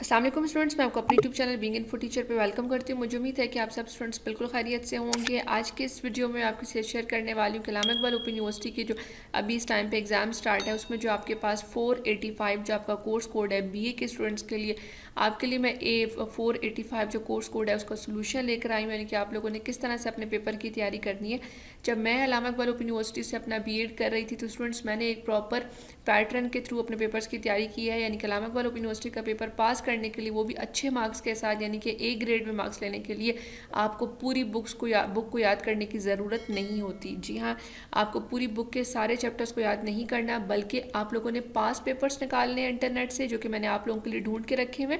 अस्सलाम वालेकुम स्टूडेंट्स, मैं आपको अपने YouTube channel being info teacher पे वेलकम करती हूँ। मुझे उम्मीद है कि आप सब स्टूडेंट्स बिल्कुल खैरियत से होंगे। आज के इस वीडियो में आपके साथ शेयर करने वाली हूँ कलाम इकबाल ओपन यूनिवर्सिटी की जो अभी इस टाइम पे एग्ज़ाम स्टार्ट है, उसमें जो आपके पास 485 जो आपका कोर्स कोड है बीए के स्टूडेंट्स के लिए, आपके लिए मैं 485 जो कोर्स कोड है उसका सोल्यूशन लेकर आई हूँ, यानी कि आप लोगों ने किस तरह से अपने पेपर की तैयारी करनी है। जब मैं कलाम इकबाल ओपन यूनिवर्सिटी से अपना बीएड कर रही थी तो स्टूडेंट्स मैंने एक प्रॉपर पैटर्न के थ्रू अपने पेपर्स की तैयारी की है, यानी कलाम इकबाल ओपन यूनिवर्सिटी का पेपर पास करने के लिए, वो भी अच्छे मार्क्स के साथ, यानी कि ए ग्रेड में मार्क्स लेने के लिए आपको पूरी बुक को याद करने की ज़रूरत नहीं होती। जी हाँ, आपको पूरी बुक के सारे चैप्टर्स को याद नहीं करना, बल्कि आप लोगों ने पास पेपर्स निकालने हैं इंटरनेट से, जो कि मैंने आप लोगों के लिए ढूंढ के रखे हुए,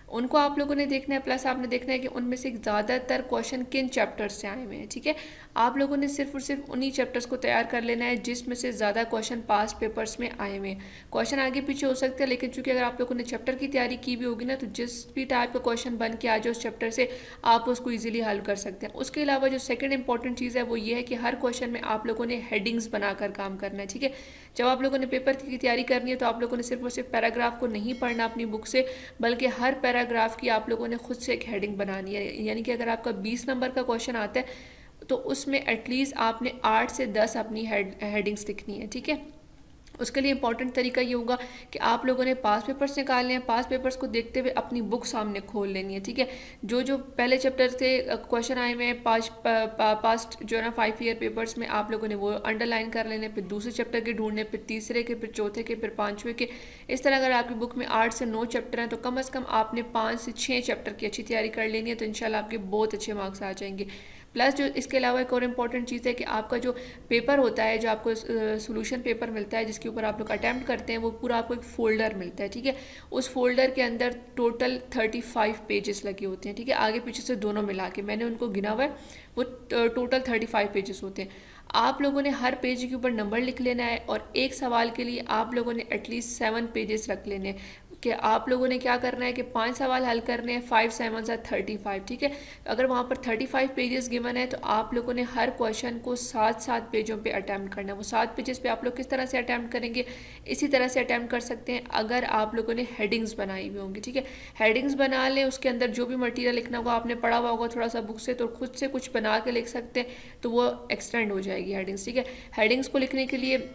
उनको आप लोगों ने देखना है। प्लस आपने देखना है कि उनमें से ज़्यादातर क्वेश्चन किन चैप्टर्स से आए हुए हैं। ठीक है, आप लोगों ने सिर्फ और सिर्फ उन्हीं चैप्टर्स को तैयार कर लेना है जिसमें से ज़्यादा क्वेश्चन पास पेपर्स में आए हुए हैं। क्वेश्चन आगे पीछे हो सकते हैं, लेकिन चूंकि अगर आप लोगों ने चैप्टर की तैयारी की भी होगी ना, तो जिस भी टाइप का क्वेश्चन बन के आ जाए उस चैप्टर से आप उसको ईजिली हल कर सकते हैं। उसके अलावा जो सेकेंड इंपॉर्टेंट चीज़ है वो ये है कि हर क्वेश्चन में आप लोगों ने हेडिंग्स बनाकर काम करना है। ठीक है, जब आप लोगों ने पेपर की तैयारी करनी है तो आप लोगों ने सिर्फ और सिर्फ पैराग्राफ को नहीं पढ़ना अपनी बुक से, बल्कि हर पैराग्राफ की आप लोगों ने खुद से एक हेडिंग बनानी है। यानी कि अगर आपका 20 नंबर का क्वेश्चन आता है तो उसमें एटलीस्ट आपने 8 से 10 अपनी हेडिंग्स लिखनी है। ठीक है, उसके लिए इंपॉर्टेंट तरीका ये होगा कि आप लोगों ने पास पेपर्स निकालने हैं, पास पेपर्स को देखते हुए अपनी बुक सामने खोल लेनी है। ठीक है, जो जो पहले चैप्टर से क्वेश्चन आए हुए हैं पास्ट जो है ना 5 ईयर पेपर्स में, आप लोगों ने वो अंडरलाइन कर लेने, फिर दूसरे चैप्टर के ढूंढने, फिर तीसरे के, फिर चौथे के, फिर पाँचवें के। इस तरह अगर आपकी बुक में 8 से 9 चैप्टर हैं तो कम से कम आपने 5 से 6 चैप्टर की अच्छी तैयारी कर लेनी है, तो इंशाल्लाह आपके बहुत अच्छे मार्क्स आ जाएंगे। प्लस जो इसके अलावा एक और इम्पॉर्टेंट चीज़ है कि आपका जो पेपर होता है, जो आपको सोल्यूशन पेपर मिलता है जिसके ऊपर आप लोग अटैम्प्ट करते हैं, वो पूरा आपको एक फ़ोल्डर मिलता है। ठीक है, उस फोल्डर के अंदर टोटल 35 पेजेस लगे होते हैं। ठीक है, आगे पीछे से दोनों मिला के मैंने उनको गिना हुआ है, वो टोटल 35 पेजेस होते हैं। आप लोगों ने हर पेज के ऊपर नंबर लिख लेना है और एक सवाल के लिए आप लोगों ने एटलीस्ट 7 पेजेस रख लेने हैं कि आप लोगों ने क्या करना है कि 5 सवाल हल करने हैं, 5 7 35। ठीक है, अगर वहाँ पर 35 पेजेस गिवन है तो आप लोगों ने हर क्वेश्चन को 7 पेजों पे अटैम्प्ट करना है। वो 7 पेजेस पे आप लोग किस तरह से अटैम्प्ट करेंगे, इसी तरह से अटैम्प्ट कर सकते हैं अगर आप लोगों ने हेडिंग्स बनाई हुई होंगी। ठीक है, हेडिंग्स बना लें, उसके अंदर जो भी मटीरियल लिखना होगा, आपने पढ़ा हुआ होगा थोड़ा सा बुक से, तो खुद से कुछ बना के लिख सकते हैं, तो वो एक्सटेंड हो जाएगी हेडिंग्स। ठीक है, हेडिंग्स को लिखने के लिए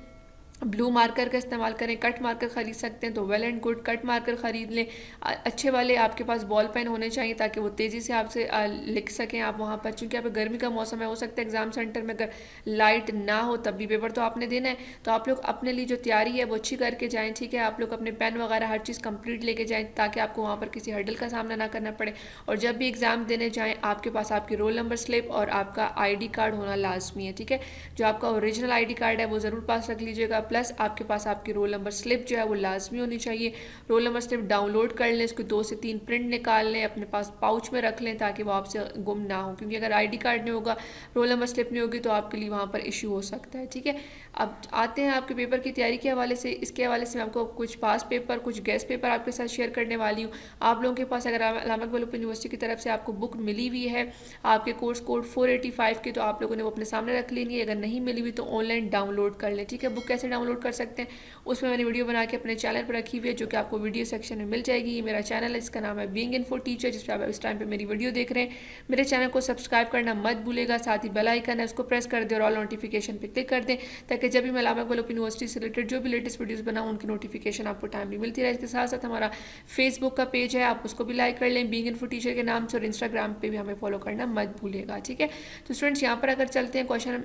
ब्लू मार्कर का इस्तेमाल करें, कट मार्कर ख़रीद सकते हैं तो well and good, cut marker ख़रीद लें। अच्छे वाले आपके पास बॉल पेन होने चाहिए ताकि वो तेज़ी से आपसे लिख सकें आप वहाँ पर, क्योंकि यहाँ पे गर्मी का मौसम है, हो सकता है एग्ज़ाम सेंटर में अगर लाइट ना हो तब भी पेपर तो आपने देना है, तो आप लोग अपने लिए जो तैयारी है वो अच्छी करके जाएँ। ठीक है, आप लोग अपने पेन वगैरह हर चीज़ कंप्लीट लेके जाएँ ताकि आपको वहाँ पर किसी हर्डल का सामना ना करना पड़े। और जब भी एग्ज़ाम देने जाएँ आपके पास आपकी रोल नंबर स्लिप और आपका ID कार्ड होना लाजमी है। ठीक है, जो आपका ओरिजिनल ID कार्ड है वो ज़रूर पास रख लीजिएगा, प्लस आपके पास आपकी रोल नंबर स्लिप जो है वो लाजमी होनी चाहिए। रोल नंबर स्लिप डाउनलोड कर लें, उसके 2 से 3 प्रिंट निकाल लें, अपने पास पाउच में रख लें ताकि वो आपसे गुम ना हो, क्योंकि अगर ID कार्ड नहीं होगा, रोल नंबर स्लिप नहीं होगी, तो आपके लिए वहाँ पर इशू हो सकता है। ठीक है, अब आते हैं आपके पेपर की तैयारी के हवाले से। इसके हवाले से मैं आपको कुछ पास पेपर, कुछ गेस्ट पेपर आपके साथ शेयर करने वाली हूँ। आप लोगों के पास अगर अल्लामा इकबाल ओपन यूनिवर्सिटी की तरफ से आपको बुक मिली हुई है आपके कोर्स कोड 485 की, तो आप लोगों ने वो अपने सामने रख लेनी है। अगर नहीं मिली हुई तो ऑनलाइन डाउनलोड कर लें। ठीक है, बुक कैसे डाउनलोड कर सकते हैं उसमें मैंने वीडियो बना के अपने चैनल पर रखी हुई है, जो कि आपको वीडियो सेक्शन में मिल जाएगी। ये मेरा चैनल है, इसका नाम है बीइंग इन्फो टीचर, जिस पर आप इस टाइम पे मेरी वीडियो देख रहे हैं। मेरे चैनल को सब्सक्राइब करना मत भूलेगा, साथ ही बेल आइकन है उसको प्रेस कर दें और ऑल नोटिफिकेशन पे क्लिक कर दें, ताकि जब भी मैं अल्लामा इकबाल ओपन यूनिवर्सिटी से रिलेटेड जो भी लेटेस्ट वीडियोस बनाऊँ उनकी नोटिफिकेशन आपको टाइमली मिलती रहे। इसके साथ साथ हमारा फेसबुक का पेज है, आप उसको भी लाइक कर लें बीइंग इन्फो टीचर के नाम से, और इंस्टाग्राम पे भी हमें फॉलो करना मत भूलिएगा। ठीक है, तो स्टूडेंट्स यहाँ पर अगर चलते हैं क्वेश्चन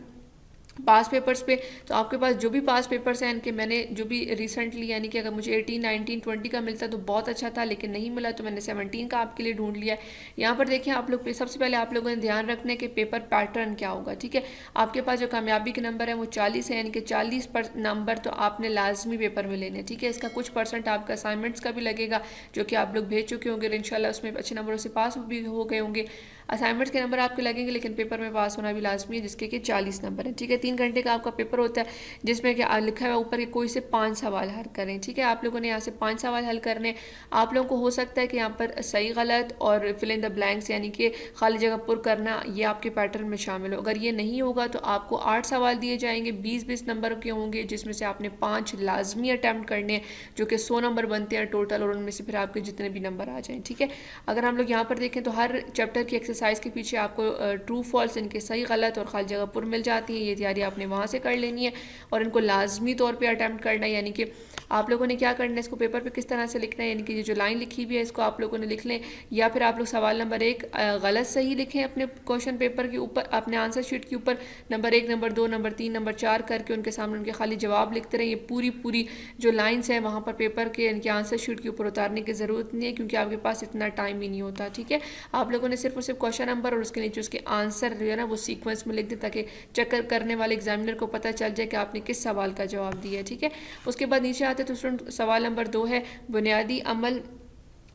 पास पेपर्स पे, तो आपके पास जो भी पास पेपर्स हैं इनके मैंने जो भी रिसेंटली, यानी कि अगर मुझे 18 19 20 का मिलता तो बहुत अच्छा था, लेकिन नहीं मिला तो मैंने 17 का आपके लिए ढूंढ लिया है। यहाँ पर देखिए आप लोग, सबसे पहले आप लोगों ने ध्यान रखने के पेपर पैटर्न क्या होगा। ठीक है, आपके पास जो कामयाबी के नंबर है वो 40 है, यानी कि 40 नंबर तो आपने लाजमी पेपर में लेने। ठीक है, इसका कुछ परसेंट आपका असाइनमेंट्स का भी लगेगा, जो कि आप लोग भेज चुके होंगे, इंशाल्लाह उसमें अच्छे नंबरों से पास भी हो गए होंगे। असाइनमेंट्स के नंबर आपके लगेंगे, लेकिन पेपर में पास होना भी लाजमी है, जिसके कि 40 नंबर है। ठीक है, 3 घंटे का आपका पेपर होता है, जिसमें कि लिखा हुआ ऊपर के कोई से 5 सवाल हल करें। ठीक है, आप लोगों ने यहाँ से 5 सवाल हल करने। आप लोगों को हो सकता है कि यहाँ पर सही गलत और फिल इन द ब्लैंक्स यानी कि खाली जगह पुर करना ये आपके पैटर्न में शामिल हो। अगर ये नहीं होगा तो आपको 8 सवाल दिए जाएंगे, 20-20 नंबर के होंगे, जिसमें से आपने 5 लाजमी अटैम्प्ट करने हैं, जो कि 100 नंबर बनते हैं टोटल, और उनमें से फिर आपके जितने भी नंबर आ जाएं। ठीक है, अगर हम लोग यहाँ पर देखें तो हर चैप्टर की एक्सरसाइज के पीछे आपको ट्रू फॉल्स, इनके सही गलत और खाली जगह पुर मिल जाती है। ये तैयारी आपने वहाँ से कर लेनी है और इनको लाजमी तौर पर अटैम्प्ट करना है। यानी कि आप लोगों ने क्या करना है, इसको पेपर पे किस तरह से लिखना है, यानी कि ये जो लाइन लिखी हुई है इसको आप लोगों ने लिख लें, या फिर आप लोग सवाल नंबर 1 गलत सही लिखें अपने क्वेश्चन पेपर के ऊपर, अपने आंसर शीट के ऊपर नंबर 1, नंबर 2, नंबर 3, नंबर 4 करके उनके सामने उनके खाली जवाब लिखते रहे। ये पूरी जो लाइन्स हैं वहाँ पर पेपर के इनके आंसर शीट के ऊपर उतारने की ज़रूरत नहीं है, क्योंकि आपके पास इतना टाइम ही नहीं होता। ठीक है, आप लोगों ने सिर्फ और सिर्फ क्वेश्चन नंबर और उसके नीचे उसके आंसर जो है ना वो सीक्वेंस में लिख दें, ताकि चेक करने वाले एग्जामिनर को पता चल जाए कि आपने किस सवाल का जवाब दिया है। ठीक है, उसके बाद नीचे आते तो स्टूडेंट सवाल नंबर 2 है, बुनियादी अमल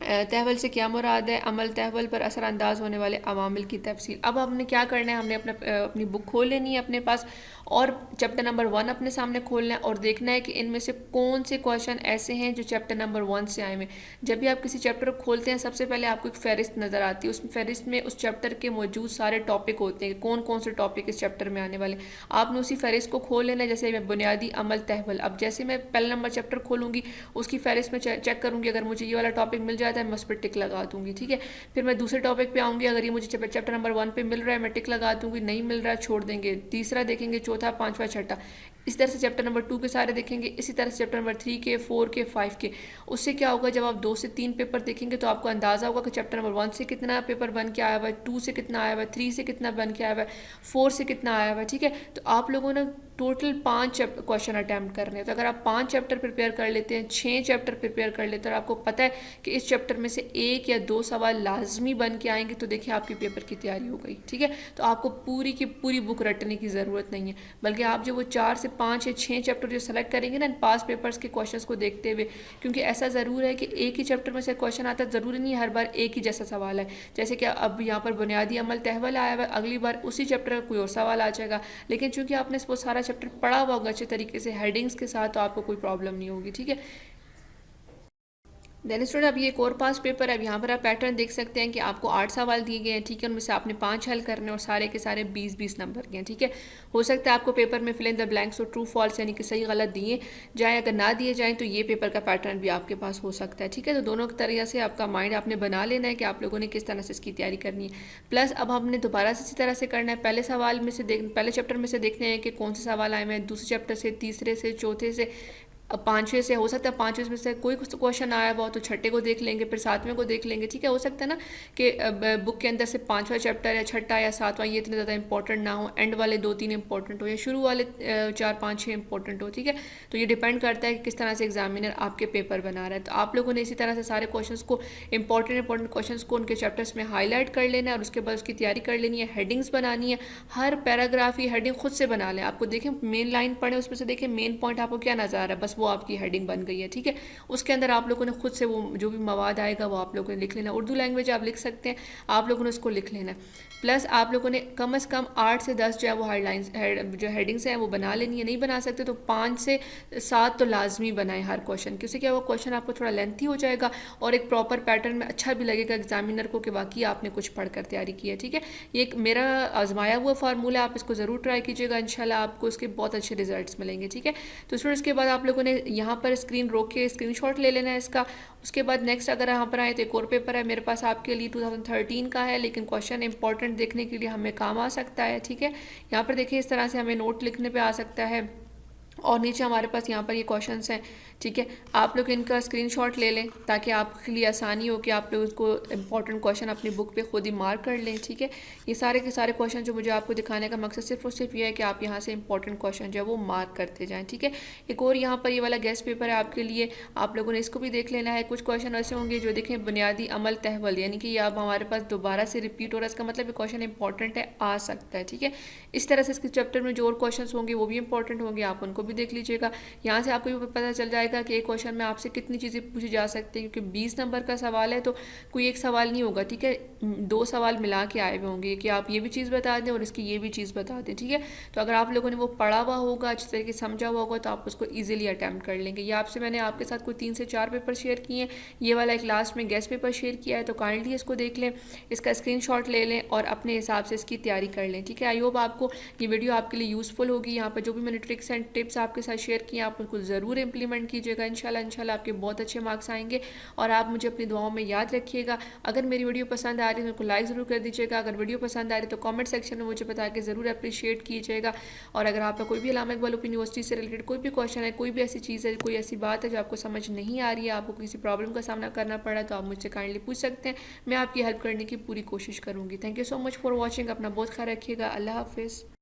तहवल से क्या मुराद है, अमल तहवल पर असरानंदाज होने वाले अवामिल की तफसील। अब हमने क्या करना है, हमने अपनी बुक खोल लेनी है अपने पास और चैप्टर नंबर 1 अपने सामने खोलना है और देखना है कि इनमें से कौन से क्वेश्चन ऐसे हैं जो चैप्टर नंबर 1 से आए हुए। जब भी आप किसी चैप्टर को खोलते हैं सबसे पहले आपको एक फहरिस्त नज़र आती है, उस फहरिस्त में उस चैप्टर के मौजूद सारे टॉपिक होते हैं, कौन कौन से टॉपिक इस चैप्टर में आने वाले। आपने उसी फहरिस्त को खोल लेना है। जैसे मैं बुनियादी अमल तहवल, अब जैसे मैं पहला नंबर चैप्टर खोलूँगी उसकी फहरिस्त में चेक करूँगी, अगर मुझे ये वाला टॉपिक मिल जाता है मैं उस पर टिक लगा दूंगी। ठीक है, फिर मैं दूसरे टॉपिक पे आऊँगी, अगर ये मुझे चैप्टर नंबर 1 पे मिल रहा है मैं टिक लगा दूंगी, नहीं मिल रहा है छोड़ देंगे, तीसरा देखेंगे, चौथा, पांचवा, छठा, इस तरह से चैप्टर नंबर 2 के सारे देखेंगे, इसी तरह से चैप्टर नंबर 3 के, 4 के, 5 के। उससे क्या होगा, जब आप 2 से 3 पेपर देखेंगे तो आपको अंदाज़ा होगा कि चैप्टर नंबर 1 से कितना पेपर बन के आया हुआ है, 2 से कितना आया हुआ है, 3 से कितना बन के आया हुआ है, 4 से कितना आया हुआ है। ठीक है, तो आप लोगों ने टोटल 5 क्वेश्चन अटैम्प्ट करने हैं। तो अगर आप 5 चैप्टर प्रिपेयर कर लेते हैं, 6 चैप्टर प्रिपेयर कर लेते हैं और आपको पता है कि इस चैप्टर में से 1 या 2 सवाल लाजमी बन के आएंगे, तो देखिए आपकी पेपर की तैयारी हो गई। ठीक है, तो आपको पूरी की पूरी बुक रटने की ज़रूरत नहीं है, बल्कि आप जो वो 4 से 5 या 6 चैप्टर जो सेलेक्ट करेंगे ना पास पेपर्स के क्वेश्चंस को देखते हुए, क्योंकि ऐसा ज़रूर है कि एक ही चैप्टर में से क्वेश्चन आता है, ज़रूरी नहीं है हर बार एक ही जैसा सवाल है। जैसे कि अब यहाँ पर बुनियादी अमल तहवल आया हुआ है, अगली बार उसी चैप्टर का कोई और सवाल आ जाएगा, लेकिन चूंकि आपने वो सारा चैप्टर पढ़ा हुआ होगा अच्छे तरीके से हेडिंग्स के साथ, तो आपको कोई प्रॉब्लम नहीं होगी। ठीक है, देन स्टूडेंट अब ये एक और पास पेपर है। अब यहाँ पर आप पैटर्न देख सकते हैं कि आपको 8 सवाल दिए गए हैं। ठीक है, उनमें से आपने 5 हल करने और सारे के सारे 20-20 नंबर के हैं। ठीक है, हो सकता है आपको पेपर में फिल इन द ब्लैंक्स और ट्रू फॉल्स यानी कि सही गलत दिए जाए, अगर ना दिए जाएँ तो ये पेपर का पैटर्न भी आपके पास हो सकता है। ठीक है, तो दोनों तरह से आपका माइंड आपने बना लेना है कि आप लोगों ने किस तरह से इसकी तैयारी करनी है। प्लस अब हमने दोबारा से इसी तरह से करना है, पहले चैप्टर में से देखने हैं कि कौन से सवाल आए हैं, दूसरे चैप्टर से, तीसरे से, चौथे से, अब 5वें से, हो सकता है 5वें में से कोई क्वेश्चन आया हुआ तो छठे को देख लेंगे, फिर 7वें को देख लेंगे। ठीक है, हो सकता है ना कि बुक के अंदर से 5वां चैप्टर या छठा या 7वां ये इतने ज़्यादा इंपॉर्टेंट ना हो, एंड वाले 2-3 इंपॉर्टेंट हो, या शुरू वाले 4-5-6 इंपॉर्टेंट हो। ठीक है, तो ये डिपेंड करता है कि किस तरह से एग्जामिनर आपके पेपर बना रहा है। तो आप लोगों ने इसी तरह से सारे क्वेश्चन को, इंपॉर्टेंट क्वेश्चन को उनके चैप्टर्स में हाईलाइट कर लेना है और उसके बाद उसकी तैयारी कर लेनी है, हेडिंग्स बनानी है, हर पैराग्राफ की हेडिंग खुद से बना लें। आपको देखें मेन लाइन पढ़ें, उसमें से देखें मेन पॉइंट आपको क्या नज़र आ रहा है, बस वो आपकी हेडिंग बन गई है। ठीक है, उसके अंदर आप लोगों ने खुद से वो जो भी मवाद आएगा वो आप लोगों ने लिख लेना। उर्दू लैंग्वेज आप लिख सकते हैं, आप लोगों ने उसको लिख लेना। प्लस आप लोगों ने कम से कम 8 से 10 जो है वो हेडलाइंस जो हेडिंग्स हैं वो बना लेनी है। नहीं बना सकते तो 5 से 7 तो लाजमी बनाएं हर क्वेश्चन, क्योंकि क्या वो क्वेश्चन आपको थोड़ा लेंथी हो जाएगा और एक प्रॉपर पैटर्न में अच्छा भी लगेगा एग्जामिनर को कि वाकई आपने कुछ पढ़कर तैयारी की है। ठीक है, ये एक मेरा आजमाया हुआ फार्मूला, आप इसको ज़रूर ट्राई कीजिएगा, इंशाल्लाह आपको इसके बहुत अच्छे रिजल्ट्स मिलेंगे। ठीक है, तो स्टूडेंट्स के बाद आप लोगों ने यहाँ पर स्क्रीन रोक के स्क्रीनशॉट ले लेना है इसका। उसके बाद नेक्स्ट अगर यहाँ पर आए तो एक और पेपर है मेरे पास आपके लिए 2013 का है, लेकिन क्वेश्चन इंपॉर्टेंट देखने के लिए हमें काम आ सकता है। ठीक है, यहाँ पर देखिए इस तरह से हमें नोट लिखने पे आ सकता है और नीचे हमारे पास यहाँ पर ये क्वेश्चंस हैं। ठीक है, आप लोग इनका स्क्रीनशॉट ले लें ताकि आपके लिए आसानी हो कि आप लोग उसको इंपॉर्टेंट क्वेश्चन अपनी बुक पे खुद ही मार्क कर लें। ठीक है, ये सारे के सारे क्वेश्चन जो मुझे आपको दिखाने का मकसद सिर्फ और सिर्फ ये है कि आप यहाँ से इंपॉर्टेंट क्वेश्चन जो है वो मार्क करते जाएँ। ठीक है, एक और यहाँ पर ये वाला गेस्ट पेपर है आपके लिए, आप लोगों ने इसको भी देख लेना है। कुछ क्वेश्चन ऐसे होंगे जो देखें बुनियादी अमल तहवल, यानी कि अब हमारे पास दोबारा से रिपीट हो रहा है, इसका मतलब ये क्वेश्चन इंपॉर्टेंट है, आ सकता है। ठीक है, इस तरह से इसके चैप्टर में जो और क्वेश्चन होंगे वो भी इंपॉर्टेंट होंगे, आप उनको भी देख लीजिएगा। यहाँ से आपको भी पता चल जाएगा कि एक क्वेश्चन में आपसे कितनी चीज़ें पूछी जा सकती हैं, क्योंकि 20 नंबर का सवाल है तो कोई एक सवाल नहीं होगा, ठीक है, 2 सवाल मिला के आए हुए होंगे कि आप ये भी चीज़ बता दें और इसकी ये भी चीज़ बता दें, ठीक है। तो अगर आप लोगों ने वो पढ़ा हुआ होगा, अच्छी तरीके से समझा हुआ होगा, तो आप उसको ईजिली अटैम्प्ट कर लेंगे। ये आपसे मैंने आपके साथ कोई 3 से 4 पेपर शेयर किए हैं, ये वाला एक लास्ट में गेस्ट पेपर शेयर किया है, तो काइंडली इसको देख लें, इसका स्क्रीनशॉट ले लें और अपने हिसाब से इसकी तैयारी कर लें, ठीक है। आई होप आपको ये वीडियो आपके लिए यूज़फुल होगी। यहाँ पर जो भी मैंने ट्रिक्स एंड टिप्स आपके साथ शेयर किए आप उनको ज़रूर इंप्लीमेंट कीजिएगा। इंशाल्लाह आपके बहुत अच्छे मार्क्स आएंगे और आप मुझे अपनी दुआओं में याद रखिएगा। अगर मेरी वीडियो पसंद आ रही है तो लाइक ज़रूर कर दीजिएगा। अगर वीडियो पसंद आ रही है तो कमेंट सेक्शन में मुझे बता के ज़रूर अप्रिशिएट कीजिएगा। और अगर आपका कोई भी अल्लामा इकबाल ओपन यूनिवर्सिटी से रिलेटेड कोई भी क्वेश्चन है, कोई भी ऐसी चीज़ है, कोई ऐसी बात है जो आपको समझ नहीं आ रही है, आपको किसी प्रॉब्लम का सामना करना पड़ा, तो आप मुझसे काइंडली पूछ सकते हैं। मैं आपकी हेल्प करने की पूरी कोशिश करूँगी। Thank you so much for watching. अपना बहुत ख्याल रखिएगा। अल्लाह हाफिज़।